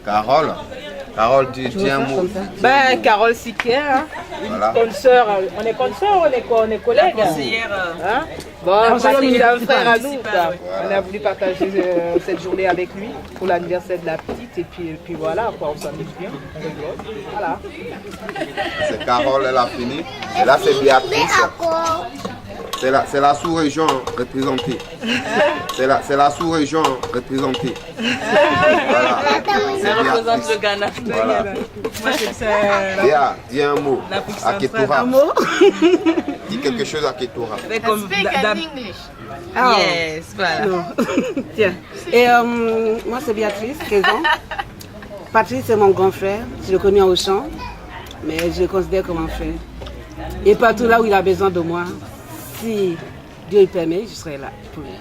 Carole. Carole, dis un mot. Ben, Carole Siquet, hein. Voilà. Consoeur, on est consoeur, on est collègues. Hein? Bon, c'est un frère à nous. On a voulu partager cette journée avec lui pour l'anniversaire de la petite. Et puis voilà, quoi, on s'amuse bien. Voilà. C'est Carole, elle a fini. Et là, c'est Béatrice. C'est la sous-région représentée. C'est la sous-région représentée. Voilà. Elle représente le Ghana. Voilà. Dis un mot à Ketura. Dis quelque chose à Ketura. Speak in English. Oh. Yes, voilà. Non. Tiens. Et moi, c'est Béatrice, 15 ans. Patrice, c'est mon grand frère. Je le connais en Auchan, mais je le considère comme un frère. Et partout là où il a besoin de moi, si Dieu le permet, je serai là pour lui.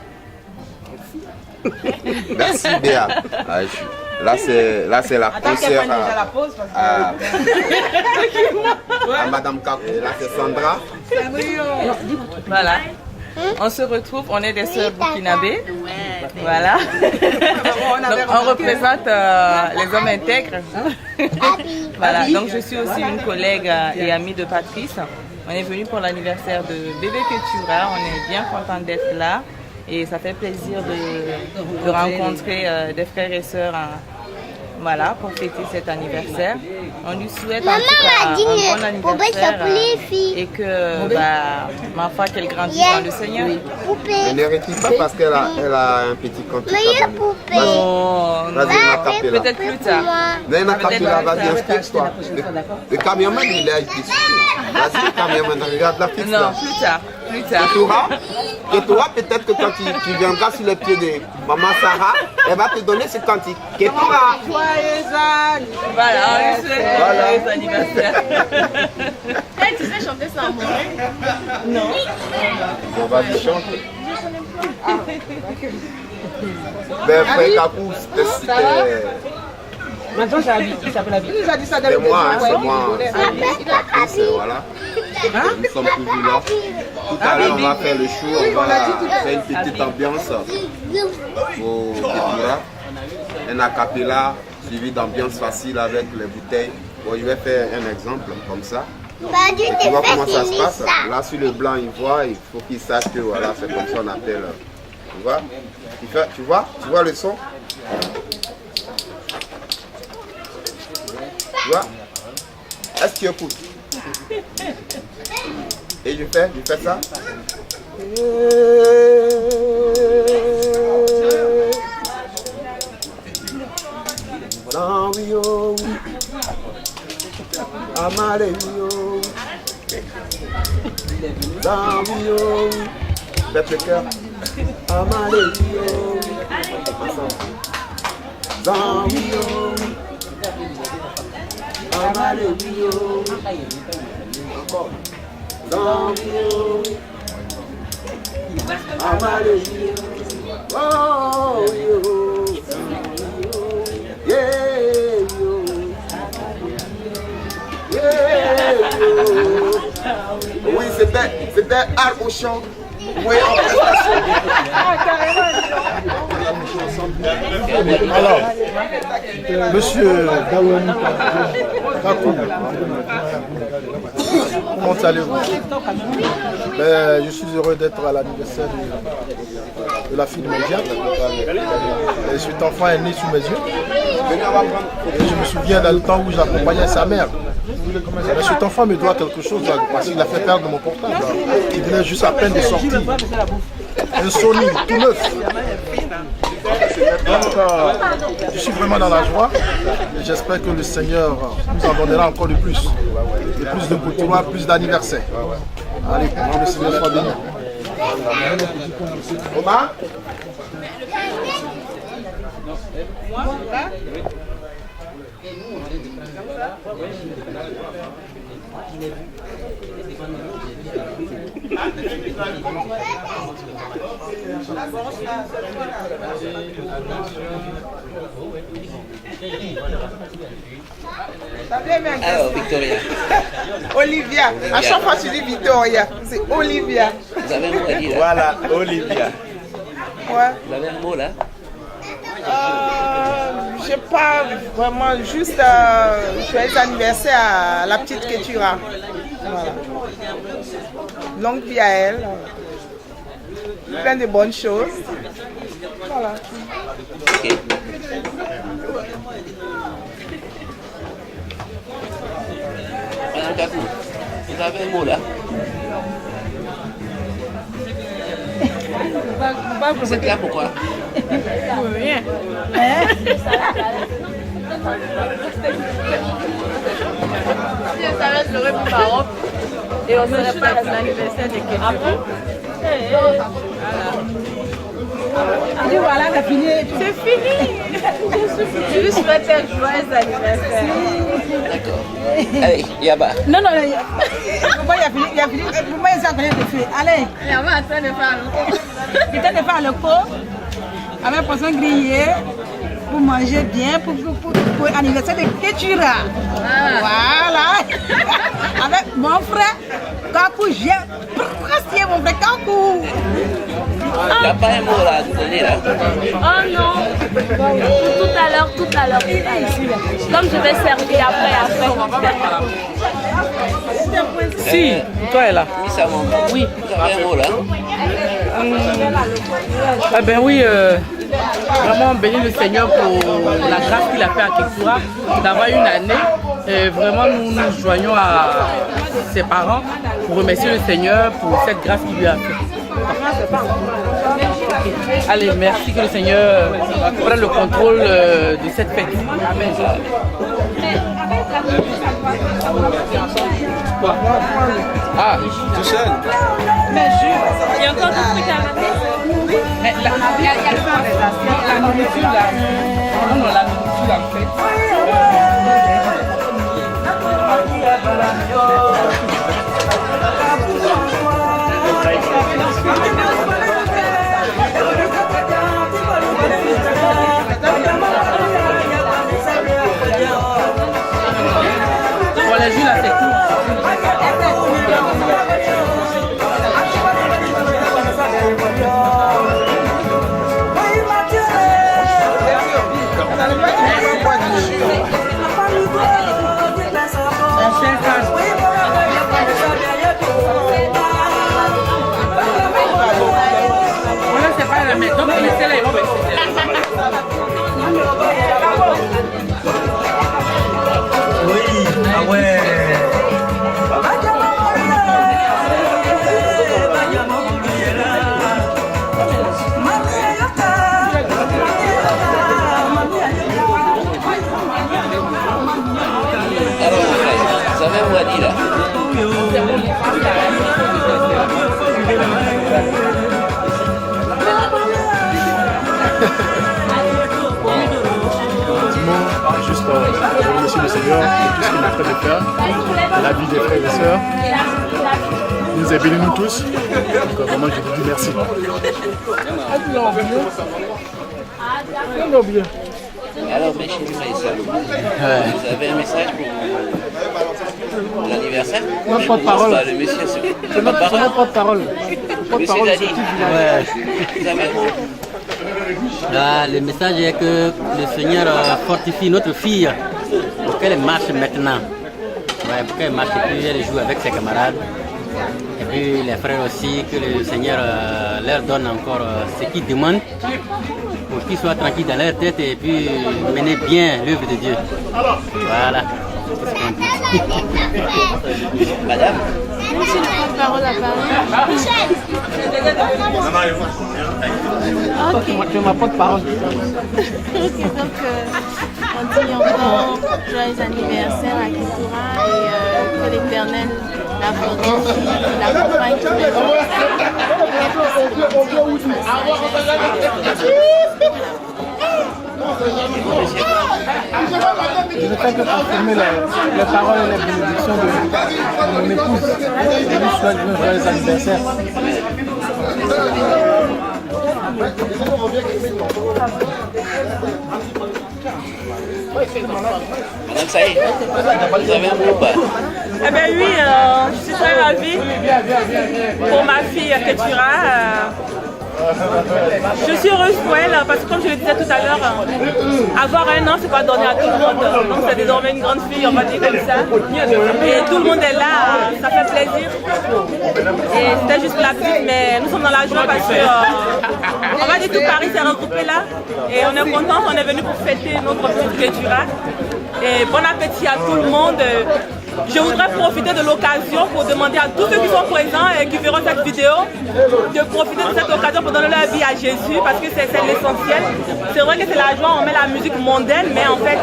Merci Béa. Là c'est la concert à Madame Kakou. Là c'est Sandra. Voilà. On se retrouve, on est des sœurs burkinabés. Voilà. Donc, on représente les hommes intègres. Voilà. Donc je suis aussi une collègue et amie de Patrice. On est venu pour l'anniversaire de bébé Ketura. On est bien content d'être là. Et ça fait plaisir de rencontrer des frères et sœurs voilà, pour fêter cet anniversaire. On lui souhaite en tout cas un bon anniversaire et que ma foi qu'elle grandisse dans le Seigneur. Ne n'hérite pas parce qu'elle a un petit compte. Vas-y, peut-être plus tard. Vas-y, inscris-toi. Le camionman, il est ici. Vas-y, le camionman, regarde la petite là. Non, plus tard. Ketura, peut-être que quand tu viendras sur les pieds de maman Sarah, elle va te donner ce cantique. Ketura. Voilà, on lui souhaite joyeux anniversaire. Hey, tu sais chanter ça en moré? Non. On va lui chanter. Ben, frère Kakou, c'était... Maintenant, il s'appelle Abi. Il nous a dit ça C'est moi. Patrice, voilà. Nous sommes toujours là. Tout à l'heure, on va faire le show, on va faire une petite ambiance pour Ketura. Un acapella suivi d'ambiance facile avec les bouteilles. Bon, je vais faire un exemple comme ça. Tu vois comment ça se passe. Là, sur le blanc, il voit, il faut qu'il sache que voilà, c'est comme ça qu'on appelle. Tu vois? Tu vois le son? Tu vois? Est-ce que tu écoutes? Et je fais ça? Zanvio, Amarelio, Zanvio, faites le cœur, Amarelio, Zanvio, Amarelio, encore, Zanvio, Amarelio, oh yo. Oui, c'était art au chant. Oui, en prestation. Alors, monsieur Dawani Kakou, comment allez-vous? Je suis heureux d'être à l'anniversaire de la fille de Média. Cet enfant est né sous mes yeux. Et je me souviens dans le temps où j'accompagnais sa mère. Mais cet enfant me doit quelque chose parce qu'il a fait perdre mon portable. Il venait juste à peine de sortir. Un Sony tout neuf. Donc, je suis vraiment dans la joie et j'espère que le Seigneur nous en donnera encore de plus. Et plus de Ketura, plus d'anniversaires. Allez, que le Seigneur soit béni. Omar? Alors, Victoria. Olivia. À chaque fois, tu dis Victoria. C'est Olivia. Vous avez un mot à dire là? Voilà, Olivia. Ouais. Vous avez un mot là? j'ai pas vraiment, juste joyeux anniversaire à la petite Ketura. Voilà. Longue vie à elle. Plein de bonnes choses. Voilà. Ok. Madame Kakou, vous avez un mot là? Vous êtes là pourquoi? Rien. Si je savais, je l'aurais pris Maroc et on serait pas à l'anniversaire de quelqu'un. Voilà, c'est fini. C'est fini. Je lui souhaite un joyeux anniversaire. D'accord. Allez, Yaba. Non, pourquoi il a fini? Pourquoi il s'est de faire? Allez. Et on va en train de faire le pot. Il était de faire le pot avec poisson grillé pour manger bien pour l'anniversaire de Ketura. Voilà. Avec mon frère Kakou, j'ai apprécié mon frère Kakou. Il n'y a pas un mot là à donner là? Oh non. Tout à l'heure. Comme je vais servir après. Si, toi est là. Oui, ça monte. Oui. Vous avez un mot là? Ah ben oui, vraiment on bénit le Seigneur pour la grâce qu'il a fait à Ketura d'avoir une année. Et vraiment nous nous joignons à ses parents pour remercier le Seigneur pour cette grâce qu'il lui a fait. Allez, merci que le Seigneur prenne le contrôle de cette fête. Amen. Ah, tout seul. Mais il y a encore des trucs à ramener. Mais la nourriture là. Non, la nourriture en fait. Pour les jus là, c'est tout. Voilà, c'est pas la même. Donc, laissez-la, ils vont baisser. Oui, ah ouais. Alors, vous avez un mot à dire là? Juste remercier le Seigneur pour tout ce qu'il est en train de faire, la vie des frères et sœurs. Il nous a bénis nous tous. Donc vraiment je vous dis merci. Alors, mes chers frères et sœurs, vous avez un message pour l'anniversaire? Notre porte-parole. Le monsieur, C'est notre porte-parole. Monsieur Dadi. Vous avez un mot? Là, le message est que le Seigneur fortifie notre fille pour qu'elle marche maintenant. Ouais, pour qu'elle marche et puis elle joue avec ses camarades. Et puis les frères aussi, que le Seigneur leur donne encore ce qu'ils demandent pour qu'ils soient tranquilles dans leur tête et puis mener bien l'œuvre de Dieu. Voilà. Madame? Merci de prendre parole à Paris. Ok. Tu ma porte-parole. Ok, donc on dit encore joyeux anniversaire à Ketura et que l'Éternel la fortifie, l'accompagne tous les jours. Je ne fais que confirmer les paroles et les bénédictions de mon épouse. Je lui souhaite un joyeux anniversaire. Madame Saïd, vous avez un mot ou pas? Eh bien oui, je suis très ravie pour ma fille Ketura Je suis heureuse pour elle parce que comme je le disais tout à l'heure, avoir un an, c'est pas donné à tout le monde. Donc c'est désormais une grande fille, on va dire comme ça. Et tout le monde est là, ça fait plaisir. Et c'était juste la petite, mais nous sommes dans la joie parce que on va dire que Paris s'est regroupé là. Et on est content, on est venu pour fêter notre petite Ketura. Et bon appétit à tout le monde. Je voudrais profiter de l'occasion pour demander à tous ceux qui sont présents et qui verront cette vidéo de profiter de cette occasion pour donner leur vie à Jésus parce que c'est l'essentiel. C'est vrai que c'est la joie, on met la musique mondaine, mais en fait,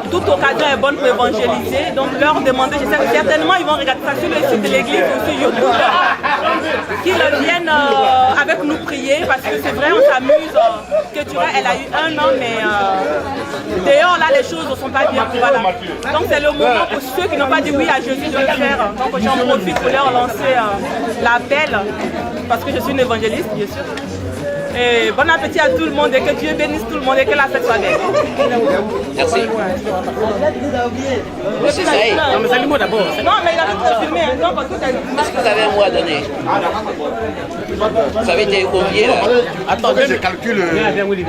toute occasion est bonne pour évangéliser. Donc leur demander, je sais que certainement ils vont regarder ça sur le site de l'église ou sur YouTube, qu'ils viennent avec nous prier parce que c'est vrai, on s'amuse. Que tu vois, elle a eu 1 an, mais dehors là, les choses ne sont pas bien. Voilà. Donc c'est le moment pour ceux qui n'ont pas dit oui à Jésus de le faire. Donc j'en profite pour leur lancer l'appel parce que je suis une évangéliste, bien sûr. Et bon appétit à tout le monde et que Dieu bénisse tout le monde et que la fête soit belle. Merci. Monsieur Saïd. Non, mais salut-moi d'abord. Non, mais il a tout filmé. Est-ce que vous avez un mot à donner? Vous avez été combien là? Attendez, je calcule. Oui,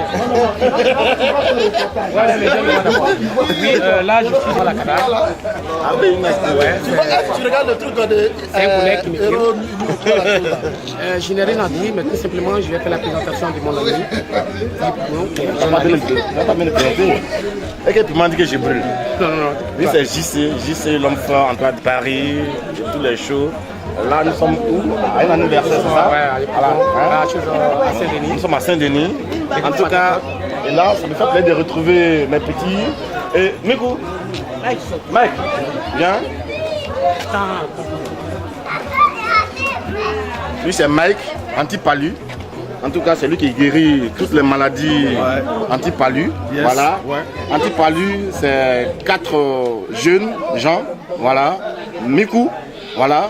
là je suis dans la cadavre. Tu regardes le truc de. C'est un poulet qui m'écrit. Je n'ai rien à dire, mais tout simplement je vais faire la présentation de mon ami. Et que tu m'as dit que je brûle. Non, non, non. Oui, c'est JC, l'homme fort, Antoine de Paris, tous les shows. Là, nous sommes où? À un anniversaire, c'est ça? Ouais, à Saint-Denis. Nous sommes à Saint-Denis. En tout cas, et là, ça me fait plaisir de retrouver mes petits. Et Mikou, Mike, viens. Lui, c'est Mike, anti-palu. En tout cas, c'est lui qui guérit toutes les maladies anti-palu. Yes. Voilà. Ouais. Anti-palu, c'est 4 jeunes gens. Voilà. Mikou, voilà.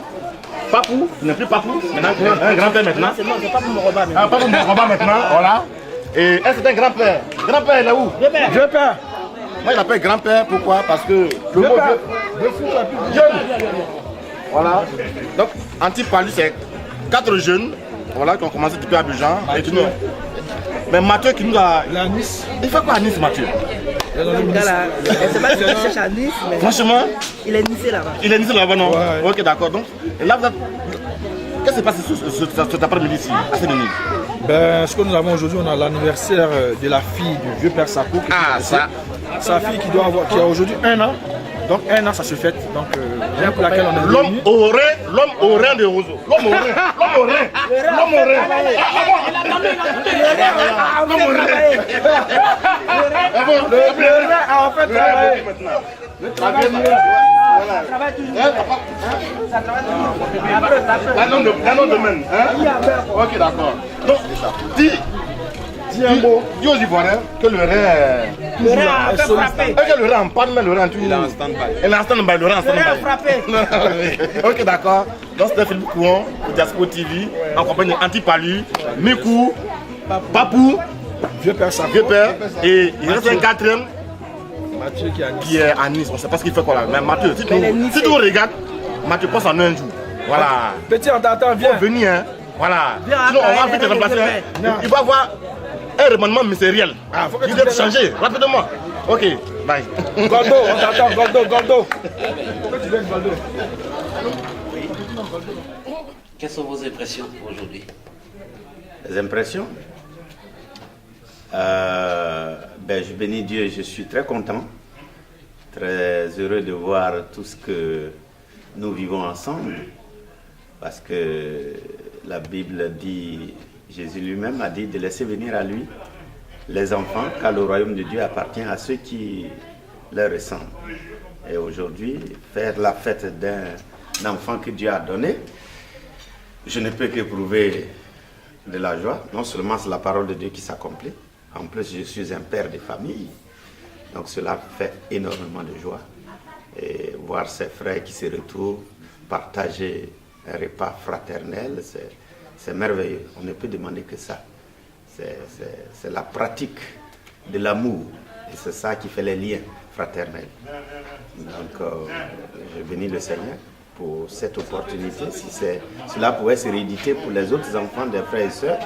Papou, tu n'es plus Papou, maintenant un grand-père maintenant. C'est pas pour mon repas maintenant. Ah, pas pour mon repas maintenant, voilà. Et c'est un grand-père. Grand-père, il est où? Vieux père. Moi, il l'appelle grand-père, pourquoi? Parce que le mot jeune. Voilà. Donc, anti-palu, c'est 4 jeunes. Voilà, qui ont commencé depuis Abidjan. Mais Mathieu qui nous a... Il est à Nice. Il fait quoi à Nice, Mathieu? C'est pas ce qu'il cherche à Nice, mais... Franchement? Il est Nice là-bas. Il est Nice là-bas, non? Ouais. Ok, d'accord. Donc, et là, vous êtes... Qu'est-ce qui s'est passé cet après-midi ici, à Saint-Denis? Ben, ce que nous avons aujourd'hui, on a l'anniversaire de la fille du vieux père Sako. Ça. Sa fille qui a aujourd'hui 1 an. Donc 1 an, ça se fête. Donc, pour laquelle on est l'homme au rein de Roseau. L'homme au rein. En fait, Un autre domaine. Ok, d'accord. Donc, dis un mot. Dis aux Ivoiriens que le rein a fait frapper. Que le rein en panne, mais le rein il est en stand-by. Il est en stand-by, le rein en stand-by. Ok, d'accord. Donc, c'était Philippe Kouan, pour Diaspora TV, en compagnie d'Anti-Palu, Mikou, Papou, vieux père Sako. Et il reste un 4e. Mathieu qui est à Nice, on ne sait pas ce qu'il fait quoi là. Mais Mathieu, si tu regardes, Mathieu passe en un jour. Voilà. Petit, on t'attend, viens. Venir, hein. Voilà. Sinon, on va vite te remplacer. Il va avoir un remandement ministériel. Ah, faut que tu dois changer rapidement. Ok, bye. Goldo, on t'attend, Goldo. Quelles sont vos impressions aujourd'hui? Les impressions? Je bénis Dieu, je suis très content, très heureux de voir tout ce que nous vivons ensemble, parce que la Bible dit, Jésus lui-même a dit de laisser venir à lui les enfants, car le royaume de Dieu appartient à ceux qui leur ressemblent. Et aujourd'hui, faire la fête d'un enfant que Dieu a donné, je ne peux qu'éprouver de la joie. Non seulement c'est la parole de Dieu qui s'accomplit, en plus je suis un père de famille, donc cela fait énormément de joie. Et voir ses frères qui se retrouvent, partager un repas fraternel, c'est merveilleux. On ne peut demander que ça. C'est la pratique de l'amour, et c'est ça qui fait les liens fraternels. Donc je bénis le Seigneur pour cette opportunité. Si cela pouvait se rééditer pour les autres enfants des frères et sœurs,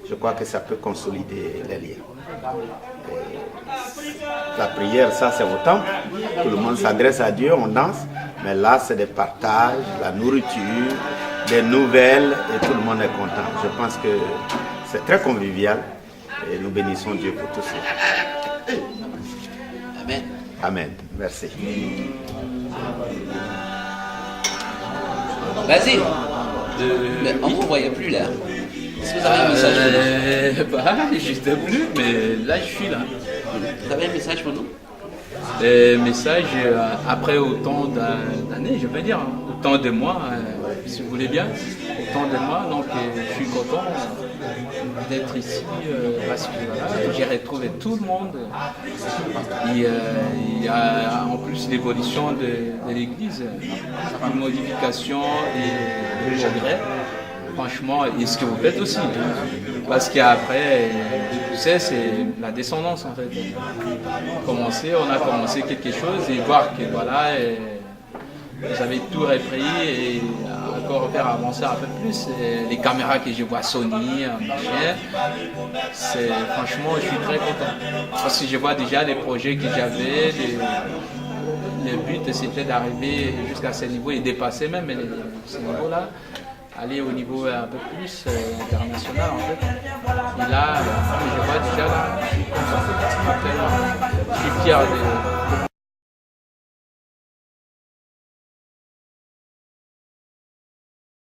je crois que ça peut consolider les liens. La prière, ça c'est au temple, tout le monde s'adresse à Dieu, on danse, mais là c'est des partages, la nourriture, des nouvelles et tout le monde est content. Je pense que c'est très convivial et nous bénissons Dieu pour tout cela. Amen. Amen. Merci. Vas-y. Mais on ne vous voyait plus là. Est-ce que vous avez un message pour nous? J'étais plus, mais là je suis là. Vous avez un message pour nous? Message après autant d'années, je veux dire, autant de mois, si vous voulez bien, autant de mois, donc je suis content d'être ici parce que voilà, j'ai retrouvé tout le monde. Il y a en plus l'évolution de l'église, une modification et le progrès. Franchement, et ce que vous faites aussi, parce qu'après, tu sais, c'est la descendance en fait. On a commencé quelque chose et voir que voilà, vous avez tout repris et encore faire avancer un peu plus. Et les caméras que je vois Sony, machin, franchement, je suis très content. Parce que je vois déjà les projets que j'avais, le but c'était d'arriver jusqu'à ce niveau et dépasser même ce niveau-là. Aller au niveau un peu plus international en fait. Et là, je vois déjà là, je suis content, je suis fier de